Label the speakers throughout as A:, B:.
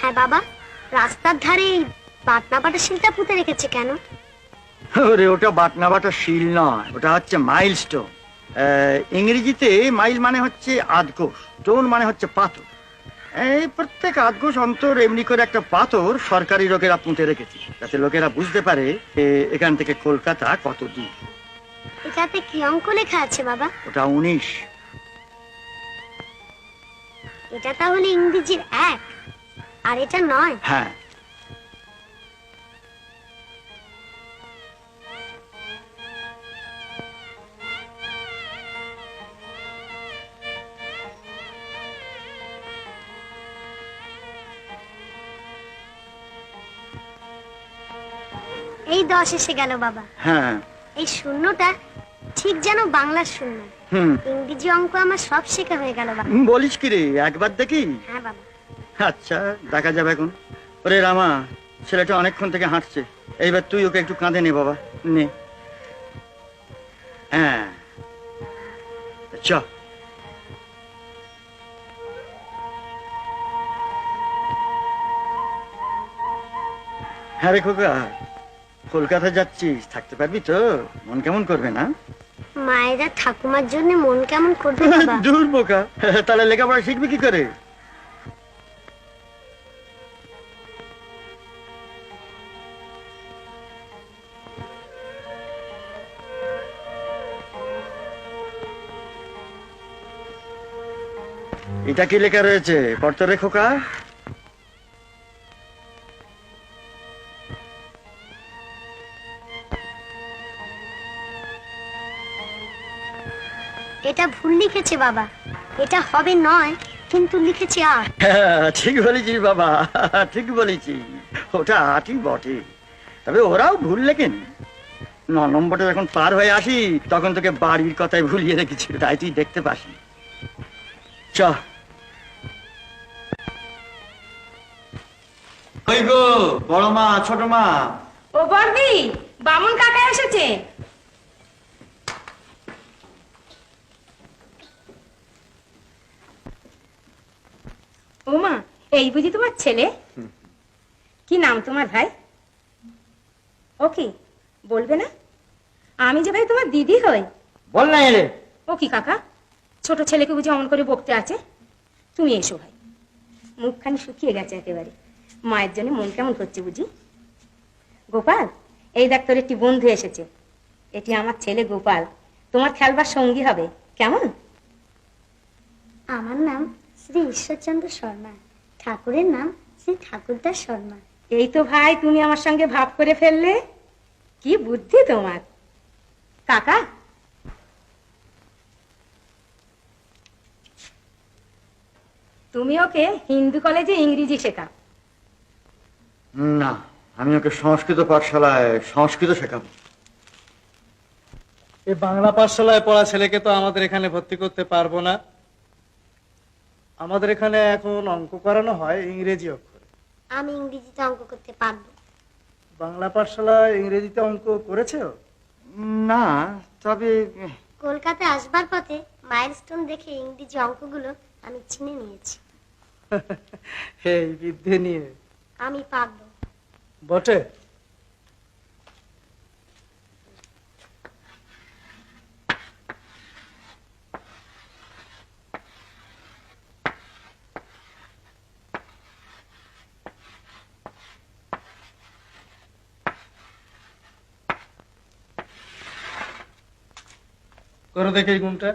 A: হ্যাঁ বাবা, রাস্তার ধারে বাটনা বাটা শিলটা পুঁতে রেখেছে কেন?
B: ওরে ওটা বাটনা বাটা শিল নয়, ওটা হচ্ছে মাইলস্টোন। ইংরেজিতে মাইল মানে হচ্ছে আধকোষ, স্টোন মানে হচ্ছে পাথর। এই প্রত্যেক আধকোষ অন্তর এমনি করে একটা পাথর সরকারি লোকেরা পুঁতে রেখেছে, যাতে লোকেরা বুঝতে পারে এখান থেকে কলকাতা কত দূর।
A: এটাতে কি অঙ্ক লেখা আছে বাবা?
B: ওটা 19।
A: এটা তাহলে ইংরেজির 1 আর এটা 9।
B: হ্যাঁ,
A: এই 10 এসে গেল বাবা।
B: হ্যাঁ।
A: এই শূন্যটা ঠিক যেন বাংলার শূন্য। ইংরেজি অঙ্ক আমার সব শেখা হয়ে গেল বাবা।
B: বলিস কি রে, একবার দেখি?
A: হ্যাঁ বাবা।
B: আচ্ছা, দেখা যাবে এখন। ওরে রামা, ছেলেটা অনেকক্ষণ থেকে হাঁটছে, এইবার তুই ওকে একটু কাঁধে নে বাবা, নে। হ্যাঁ, চ। হ্যাঁ রে খোকা, কলকাতা যাচ্ছিস, থাকতে পারবি তো? মন কেমন করবে না?
A: মায়েরা ঠাকুমার জন্য মন কেমন করবে বাবা?
B: দূর বোকা, তাহলে লেখাপড়া শিখবি কি করে? এটা কি লেখা রয়েছে পড়তো রে খোকা?
A: এটা ভুল লিখেছে বাবা, এটা হবে 9 কিন্তু লিখেছে 8।
B: ঠিক বলেছিস বাবা, ঠিক বলেছিস, ওটা 8ই বটে, তবে ওরাও ভুল লেখেন। 9 নম্বরটা যখন পার হয়ে আসি তখন তোকে বাড়ির কথায় ভুলিয়ে রেখেছি, তাই তুই দেখতে পাসনি। চ। ওই গো বড় মা, ছোট মা।
C: ও বর্দি, বামুন কাকা এসেছে। ও মা, এই বুঝি তোমার ছেলে? কি নাম তোমার ভাই? ও কি বলবে না? আমি যে ভাই তোমার দিদি হই।
B: বল না এলে।
C: ও কি কাকা, ছোট ছেলেকে বুঝি অমন করে বকতে আছে? তুমি এসো ভাই, মুখখানি শুকিয়ে গেছে একেবারে, মায়ের জন্য মন কেমন করছে বুঝি। গোপাল, এই দেখ তোর একটি বন্ধু এসেছে, এটি আমার ছেলে গোপাল, তোমার খেলবার সঙ্গী হবে, কেমন?
A: আমার নাম শ্রী ঈশ্বরচন্দ্র শর্মা, ঠাকুরের নাম শ্রী ঠাকুরদাস শর্মা।
C: এই তো ভাই, তুমি আমার সঙ্গে ভাব করে ফেললে, কি বুদ্ধি তোমার। কাকা, তুমি ওকে হিন্দু কলেজে ইংরেজি শেখাও।
B: না, আমি ওকে সংস্কৃত পাঠশালায় সংস্কৃত শেখাবো।
D: এই বাংলা পাঠশালায় পড়া ছেলেকে তো আমাদের এখানে ভর্তি করতে পারবো না। আমাদের এখানে এখন অঙ্ক করানো হয় ইংরেজি অক্ষরে।
A: আমি ইংরেজিতে অঙ্ক করতে পারবো।
D: বাংলা পাঠশালায় ইংরেজিতে অঙ্ক করেছো?
B: না, তবে
A: কলকাতায় আসবার পথে মাইলস্টোন দেখে ইংরেজি অঙ্কগুলো আমি চিনে নিয়েছি।
D: এই বিদ্যে নিয়ে
A: আমি পারবো।
D: বটে। করো দেখে এই গুণটা।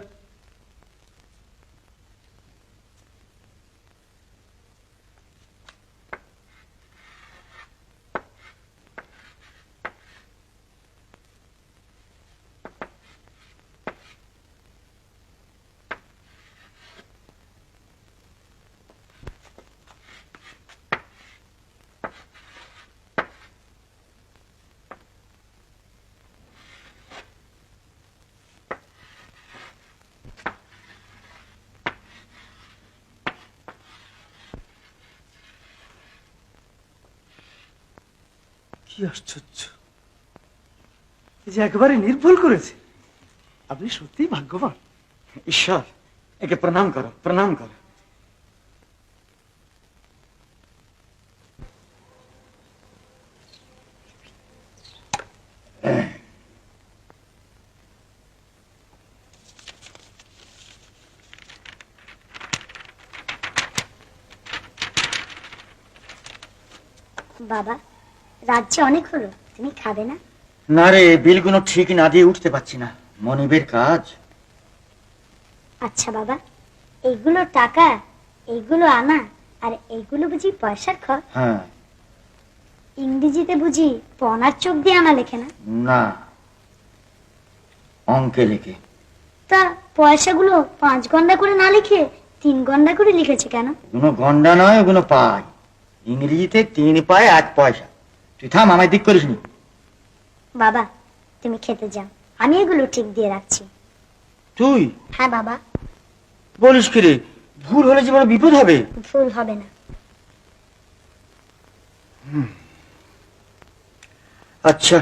D: কি আশ্চর্য, এই যে একেবারে নির্ভুল করেছে। আপনি সত্যিই ভাগ্যবান।
B: ঈশ্বর, একে প্রণাম করো, প্রণাম করো।
A: বাবা, রাজ্যে অনেক হলো, তুমি খাবে না?
B: না রে, বিলগুলো ঠিক না দিয়ে উঠতে পারছি না, মনিবের কাজ।
A: আচ্ছা বাবা, এইগুলো টাকা, এইগুলো আনা, আর এইগুলো বুঝি পয়সার খর?
B: হ্যাঁ।
A: ইংরেজিতে বুঝি পনার চোখ দিয়ে আনা লেখে না?
B: না, অঙ্কে লেখে।
A: তা পয়সাগুলো 5 গন্ডা করে না লিখে 3 গন্ডা করে লিখেছে কেন?
B: কোনো গন্ডা নয়, ওগুলো পায়। ইংরেজিতে 3 পায় 1 পয়সা। তুই থাম, আমায় দিক করিস নি।
A: বাবা, তুমি খেতে যাও, আমি এগুলো ঠিক দিয়ে রাখছি।
B: তুই?
A: হ্যাঁ বাবা।
B: বলিস কি রে, ভুল হলে যে বড় বিপদ হবে।
A: ভুল হবে না।
B: আচ্ছা,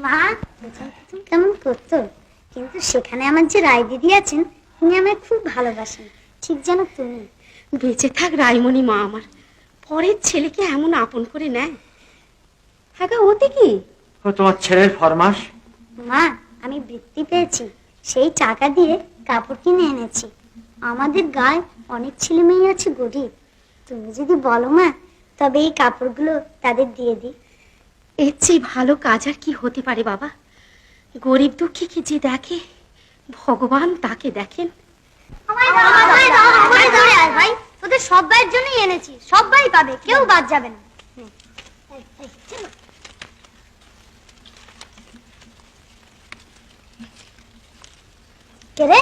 A: মা, তুমি কেমন করতো, কিন্তু সেখানে আমার যে রায় দিদি আছেন, তিনি আমায় খুব ভালোবাসেন, ঠিক যেন তুমি।
C: বেঁচে থাক রাইমণি মা আমার, পরের ছেলেকে এমন আপন করে নেয়। হ্যাঁ গো, ওতে কি?
B: ও তোমার ছেলের ফরমাস।
A: মা, আমি বৃত্তি পেয়েছি, সেই টাকা দিয়ে কাপড় কিনে এনেছি। আমাদের গায়ে অনেক ছেলে মেয়ে আছে গরিব, তুমি যদি বলো মা, তবে এই কাপড়গুলো তাদের দিয়ে দিই।
C: এর চেয়ে ভালো কাজ আর কি হতে পারে বাবা? গরিব দুঃখীকে যে দেখে, ভগবান তাকে দেখেন।
A: ভাই, তোদের সবাইয়ের জন্যই এনেছি, সবাই পাবে, কেউ বাদ যাবে না। কে রে?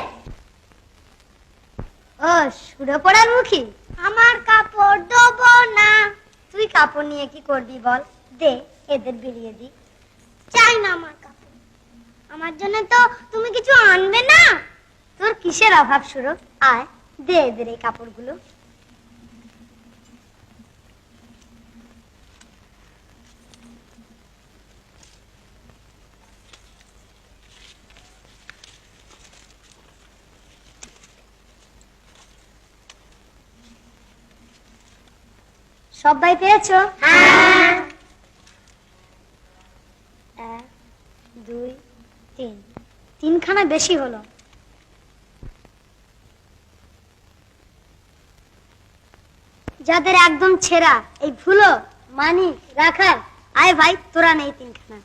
A: ও, সুরে পড়ার মুখী। আমার কাপড় দেবো না। তুই কাপড় নিয়ে কি করবি বল? দে, এদের বিলিয়ে দি। চাই না আমার কাপড়, আমার জন্য তো তুমি কিছু আনবে না। তোর কিসের অভাব সুরো? আয়, দে এদের এই কাপড়গুলো। সবাই পেয়েছো? হ্যাঁ। 1 2 3, 3খানা বেশি হলো। যাদের একদম ছেঁড়া, এই ভুলো মানি রাখার, আয় ভাই, তোরা নেই 3খানা।